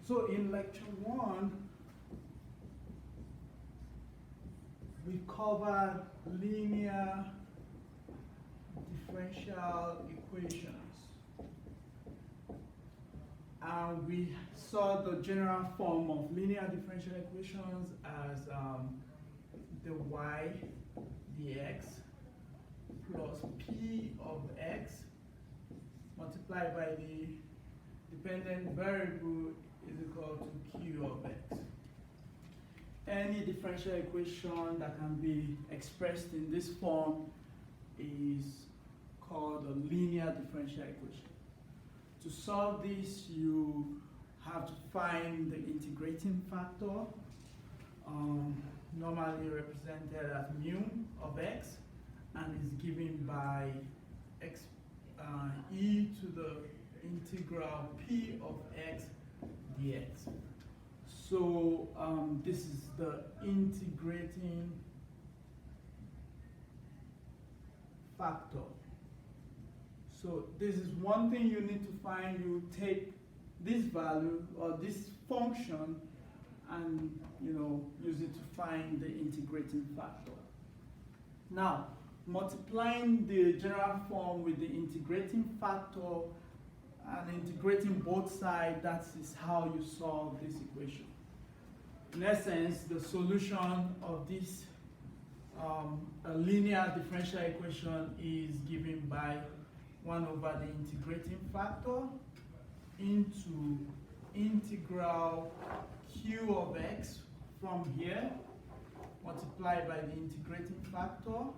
So in lecture 1, we covered linear differential equations. And we saw the general form of linear differential equations as the y dx plus p of x multiplied by the dependent variable is equal to q of x. Any differential equation that can be expressed in this form is called a linear differential equation. To solve this, you have to find the integrating factor, normally represented as mu of x, and is given by x e to the integral p of x dx. So this is the integrating factor. So this is one thing you need to find. You take this value or this function and use it to find the integrating factor. Now, multiplying the general form with the integrating factor and integrating both sides, that is how you solve this equation. In essence, the solution of this linear differential equation is given by 1 over the integrating factor into integral q of x from here multiplied by the integrating factor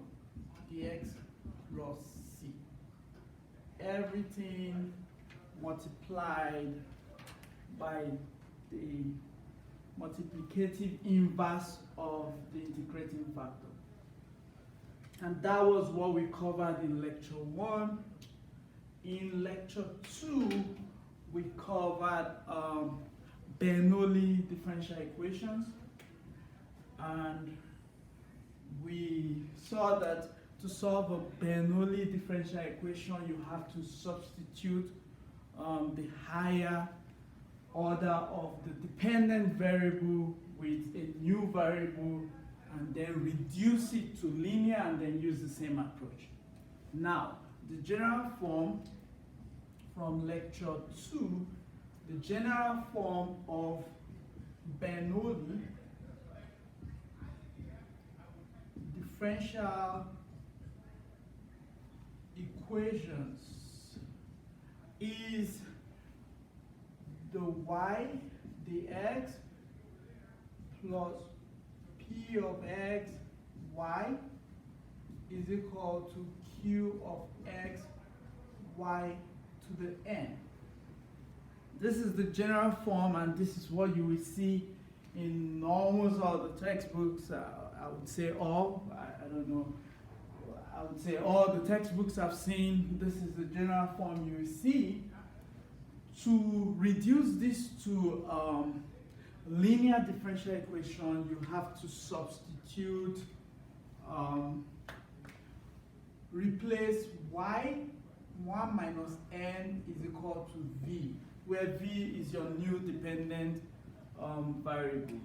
dx plus c. Everything multiplied by the multiplicative inverse of the integrating factor. And that was what we covered in lecture 1. In lecture 2, we covered Bernoulli differential equations, and we saw that to solve a Bernoulli differential equation, you have to substitute the higher order of the dependent variable with a new variable and then reduce it to linear and then use the same approach. Now, the general form from lecture 2, the general form of Bernoulli differential equations is the y dx plus p of x y is equal to q of x y to the n. This is the general form, and this is what you will see in almost all the textbooks. I would say all, I don't know, I would say all the textbooks I've seen, this is the general form you will see. To reduce this to linear differential equation, you have to substitute, replace y 1 minus n is equal to v, where v is your new dependent variable.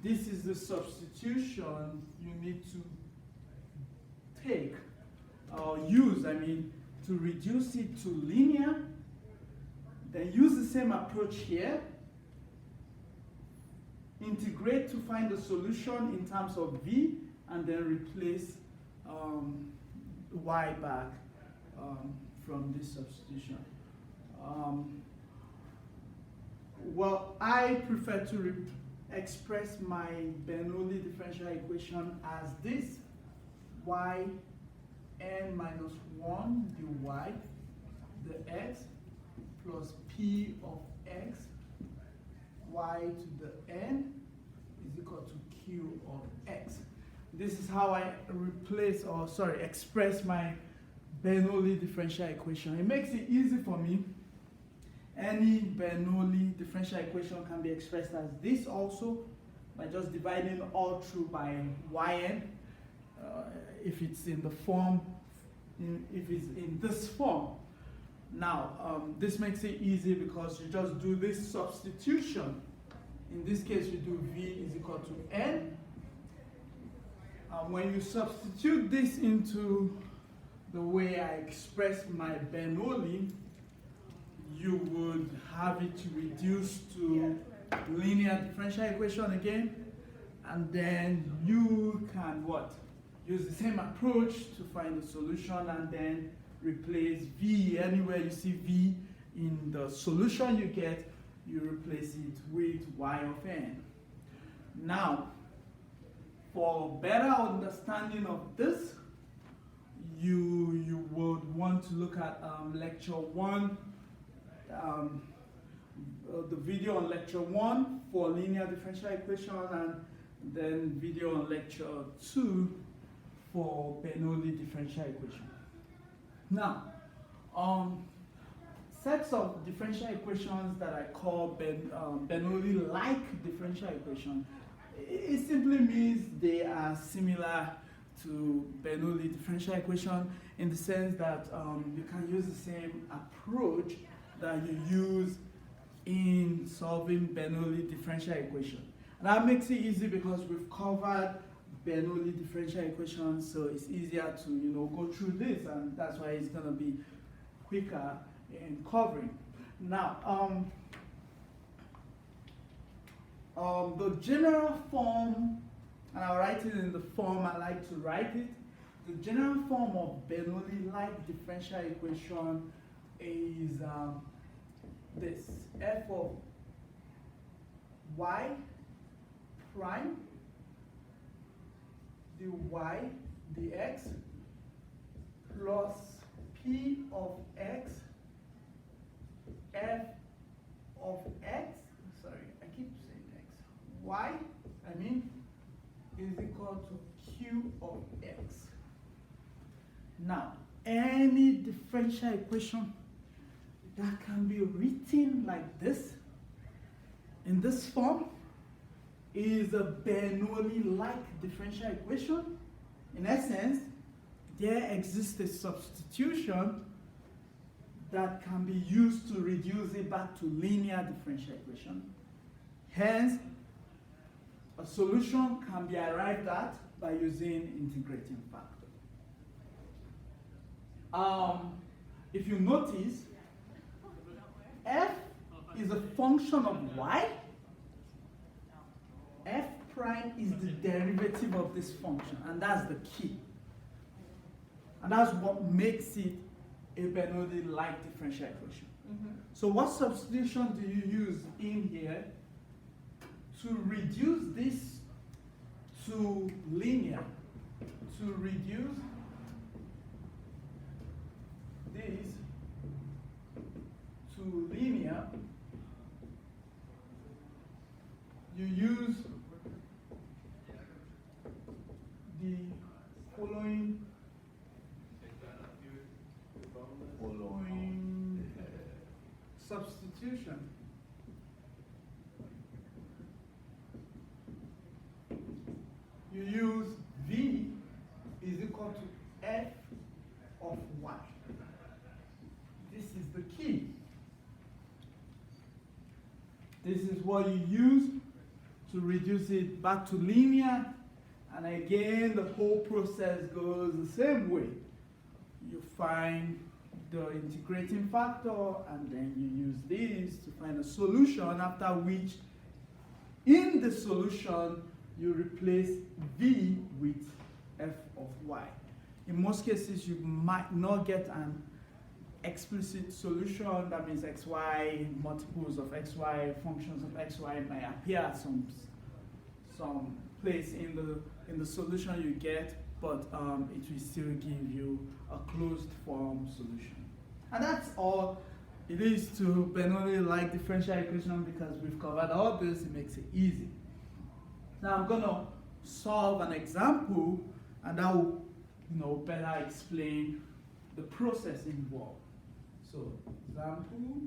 This is the substitution you need to take, or use, to reduce it to linear. Then use the same approach here. Integrate to find the solution in terms of v, and then replace y back from this substitution. Well, I prefer to express my Bernoulli differential equation as this: y n minus 1 dy, the x, plus p of x y to the n is equal to q of x. This is how I express my Bernoulli differential equation. It makes it easy for me. Any Bernoulli differential equation can be expressed as this also, by just dividing all through by yn. If it's in the form, if it's in this form. Now, this makes it easy because you just do this substitution. In this case, you do v is equal to n. When you substitute this into the way I express my Bernoulli, you would have it reduce to linear differential equation again, and then you can what? Use the same approach to find the solution and then replace v. Anywhere you see v in the solution you get, you replace it with y of n. Now, for better understanding of this, you would want to look at lecture 1, the video on lecture 1 for linear differential equation, and then video on lecture 2 for Bernoulli differential equation. Now, sets of differential equations that I call Bernoulli-like differential equation, it simply means they are similar to Bernoulli differential equation in the sense that you can use the same approach that you use in solving Bernoulli differential equation. And that makes it easy because we've covered Bernoulli differential equations, so it's easier to go through this, and that's why it's going to be quicker in covering. Now, the general form, and I'll write it in the form I like to write it. The general form of Bernoulli-like differential equation is this: f of y prime dy dx plus p of x f of x, sorry, I keep saying x, y, is equal to q of x. Now, any differential equation that can be written like this, in this form, is a Bernoulli-like differential equation. In essence, there exists a substitution that can be used to reduce it back to linear differential equation. Hence, a solution can be arrived at by using integrating factor. If you notice, f is a function of y. F prime is the derivative of this function, and that's the key. And that's what makes it a Bernoulli-like differential equation. So what substitution do you use in here to reduce this to linear, to reduce this to linear? You use the following substitution. You use v is equal to f of y. This is the key. This is what you use to reduce it back to linear, and again the whole process goes the same way. You find the integrating factor, and then you use this to find a solution, after which in the solution you replace v with f of y. In most cases you might not get an explicit solution, that means xy, multiples of xy, functions of xy might appear at some place in the solution you get, but it will still give you a closed form solution. And that's all it is to Bernoulli-like differential equation. Because we've covered all this, it makes it easy. Now I'm going to solve an example, and that will better explain the process involved. So, example,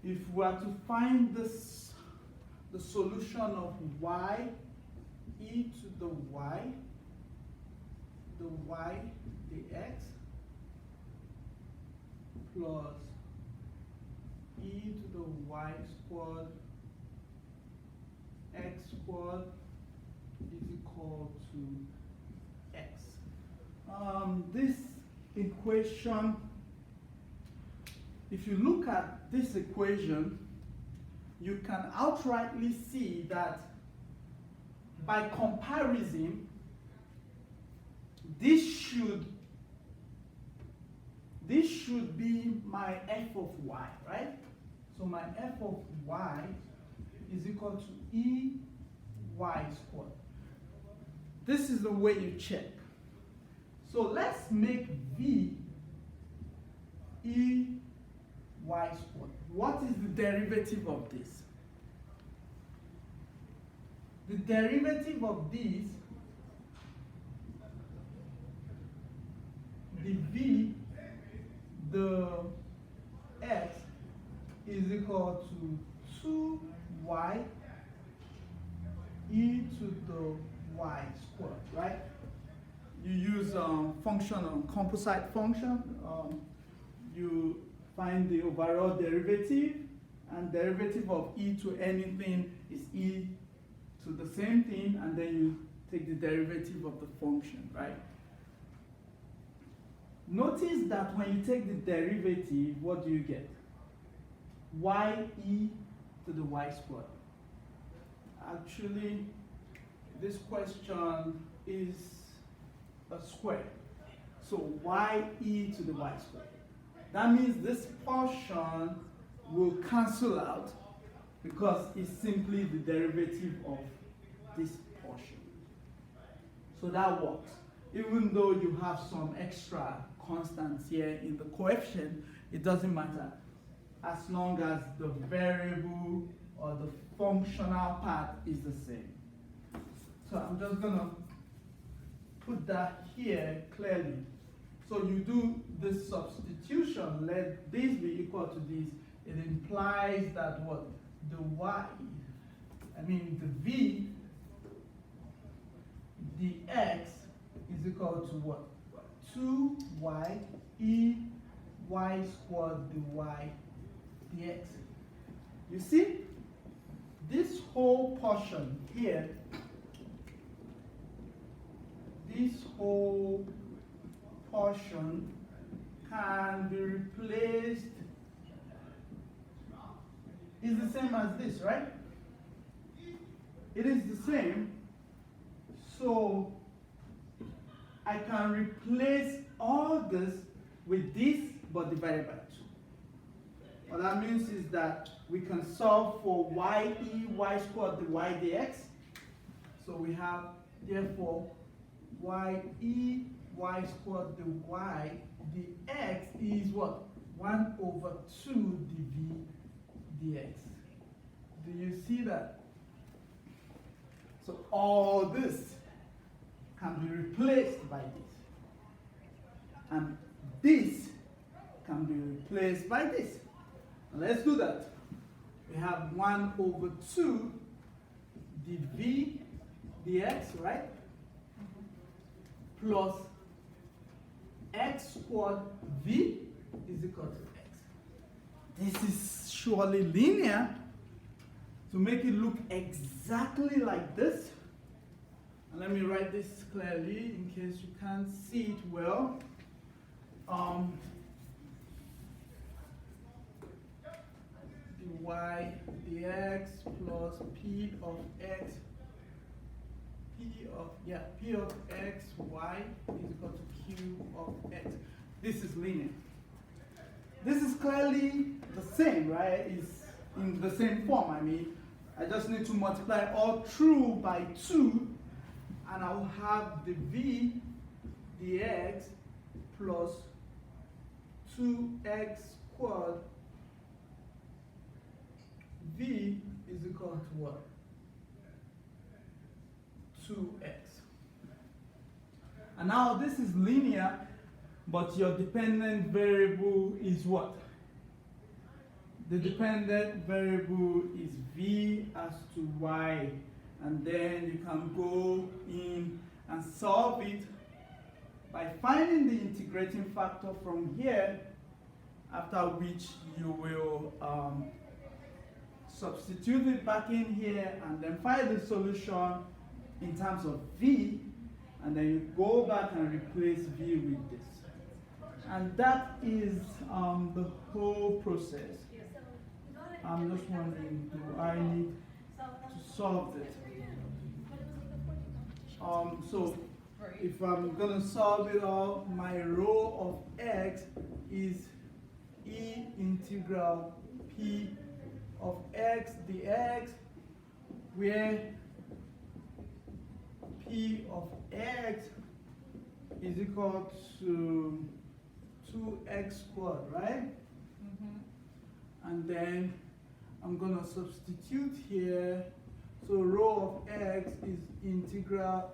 if we are to find the solution of y e to the y the x plus e to the y squared x squared is equal to x. This equation, if you look at this equation, you can outrightly see that by comparison, this should be my f of y, right? So my f of y is equal to e y squared. This is the way you check. So let's make v e y squared. What is the derivative of this? The derivative of this, the v, the x is equal to 2y e to the y squared, right? You use composite function. You find the overall derivative, and derivative of e to anything is e to the same thing, and then you take the derivative of the function, right? Notice that when you take the derivative, what do you get? Y e to the y squared. Actually, this question is a square. So y e to the y squared. That means this portion will cancel out because it's simply the derivative of this portion. So that works. Even though you have some extra constants here in the coefficient, it doesn't matter as long as the variable or the functional part is the same. So I'm just going to put that here clearly. So you do this substitution, let this be equal to this. It implies that what? The v, the x is equal to what? 2y e y squared dy dx. You see, this whole portion here, this whole portion can be replaced, is the same as this, right? It is the same. So I can replace all this with this, but divided by 2. What that means is that we can solve for y e y squared dy dx. So we have, therefore, y e y squared dy dx is what? 1 over 2 dv dx. Do you see that? So all this can be replaced by this. And this can be replaced by this. Let's do that. We have 1 over 2 dv dx, right? Plus x squared v is equal to x. This is surely linear. To make it look exactly like this, and let me write this clearly in case you can't see it well. Dy dx plus p of x y is equal to q of x. This is linear. This is clearly the same, right? It's in the same form. I just need to multiply all through by 2, and I will have the v dx plus 2x squared v is equal to what? 2x. And now this is linear, but your dependent variable is what? The dependent variable is v as to y, and then you can go in and solve it by finding the integrating factor from here, after which you will substitute it back in here and then find the solution in terms of V, and then you go back and replace V with this. And that is the whole process. I'm just wondering, do I need to solve this? So if I'm going to solve it all, my rho of x is E integral P of x dx, where P of x is equal to 2x squared, right? And then I'm going to substitute here. So rho of x is E integral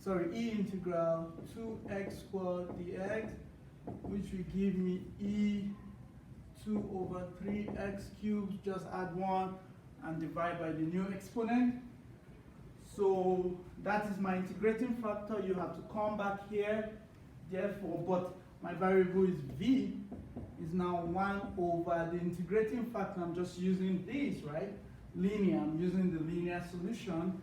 2x squared dx, which will give me E 2 over 3x cubed. Just add 1 and divide by the new exponent. So that is my integrating factor. You have to come back here, therefore, but my variable is V, is now 1 over the integrating factor. I'm just using this, right? Linear, I'm using the linear solution.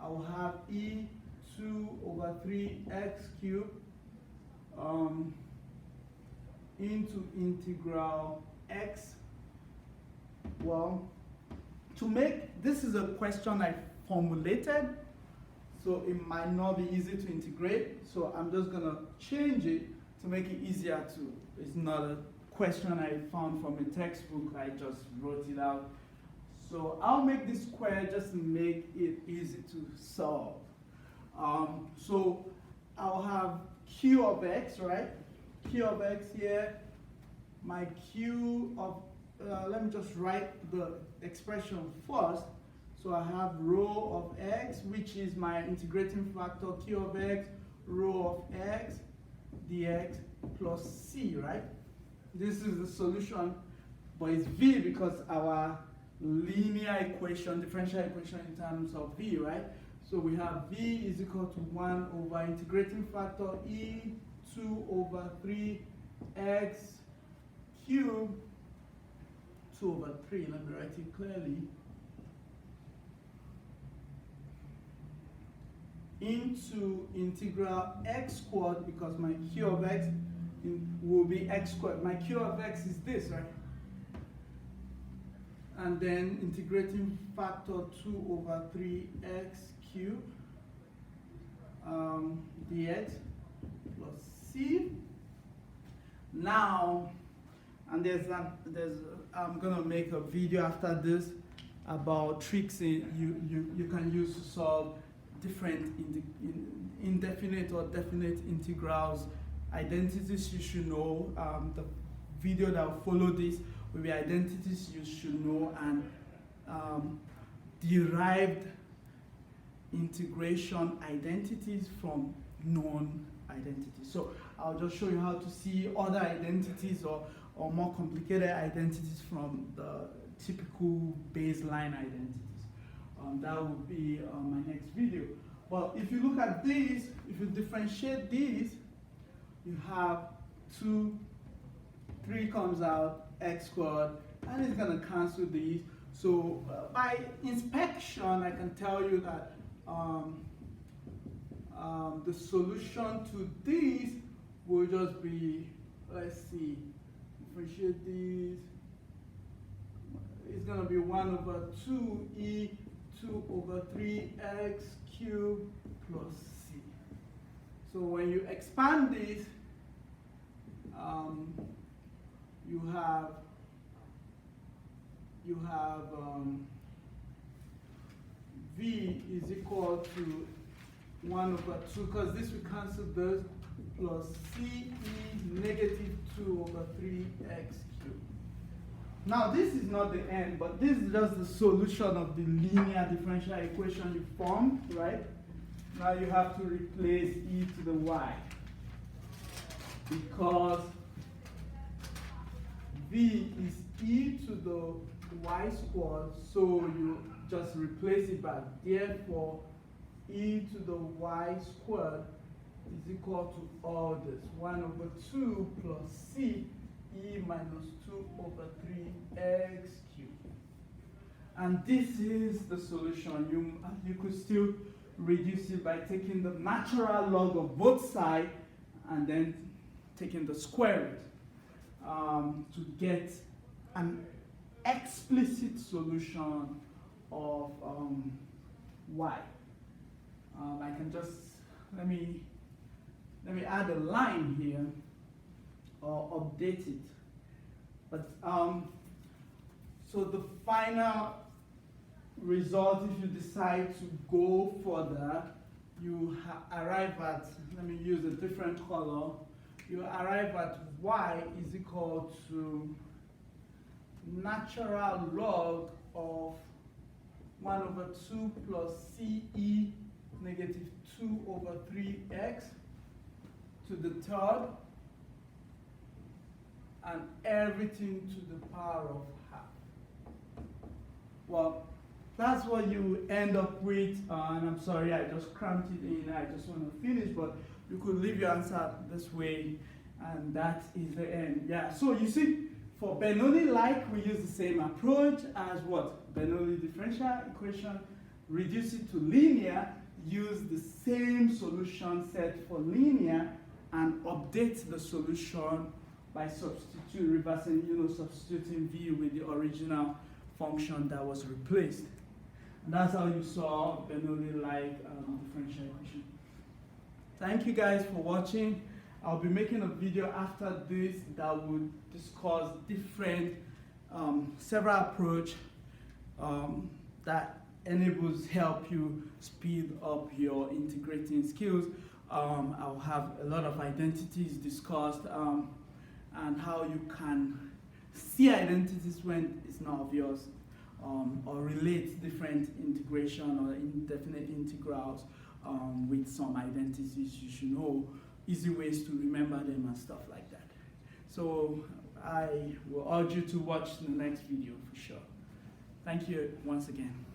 I will have E 2 over 3x cubed into integral x. Well, to make, this is a question I formulated, so it might not be easy to integrate, so I'm just going to change it to make it easier to, it's not a question I found from a textbook, I just wrote it out. So I'll make this square just to make it easy to solve. So I'll have Q of x, right? Q of x here, my Q of, let me just write the expression first. So I have rho of x, which is my integrating factor, Q of x, rho of x, dx plus c, right? This is the solution, but it's v because our linear equation, differential equation in terms of v, right? So we have v is equal to 1 over integrating factor e 2 over 3x cubed 2 over 3. Let me write it clearly. Into integral x squared, because my q of x will be x squared. My q of x is this, right? And then integrating factor 2 over 3x cubed dx plus c. Now, and I'm gonna make a video after this about tricks you can use to solve different indefinite or definite integrals, identities you should know. The video that will follow this will be identities you should know and derived integration identities from known identities. So I'll just show you how to see other identities or more complicated identities from the typical baseline identities. That would be my next video. But if you look at these, if you differentiate these, you have 2, 3 comes out, x squared, and it's going to cancel these. So by inspection, I can tell you that the solution to these will just be, let's see, differentiate these. It's going to be 1 over 2e 2 over 3x cubed plus c. So when you expand this, you have v is equal to 1 over 2, because this will cancel this, plus ce negative 2 over 3x cubed. Now this is not the end, but this is just the solution of the linear differential equation you formed, right? Now you have to replace e to the y, because v is e to the y squared, so you just replace it back. Therefore, e to the y squared is equal to all this. 1 over 2 plus c e minus 2 over 3x cubed. And this is the solution. You could still reduce it by taking the natural log of both sides and then taking the square root to get an explicit solution of y. I can just let me add a line here or update it. But so the final result, if you decide to go further, you arrive at, let me use a different color, you arrive at y is equal to natural log of 1 over 2 plus ce negative 2 over 3x to the third, and everything to the power of half. Well, that's what you end up with, and I'm sorry I just cramped it in, I just want to finish, but you could leave your answer this way, and that is the end. Yeah, so you see, for Bernoulli-like, we use the same approach as what? Bernoulli differential equation, reduce it to linear, use the same solution set for linear, and update the solution by substituting v with the original function that was replaced. And that's how you saw Bernoulli-like differential equation. Thank you guys for watching. I'll be making a video after this that will discuss different, several approach that help you speed up your integrating skills. I'll have a lot of identities discussed and how you can see identities when it's not obvious, or relate different integration or indefinite integrals with some identities. You should know easy ways to remember them and stuff like that. So I will urge you to watch the next video for sure. Thank you once again.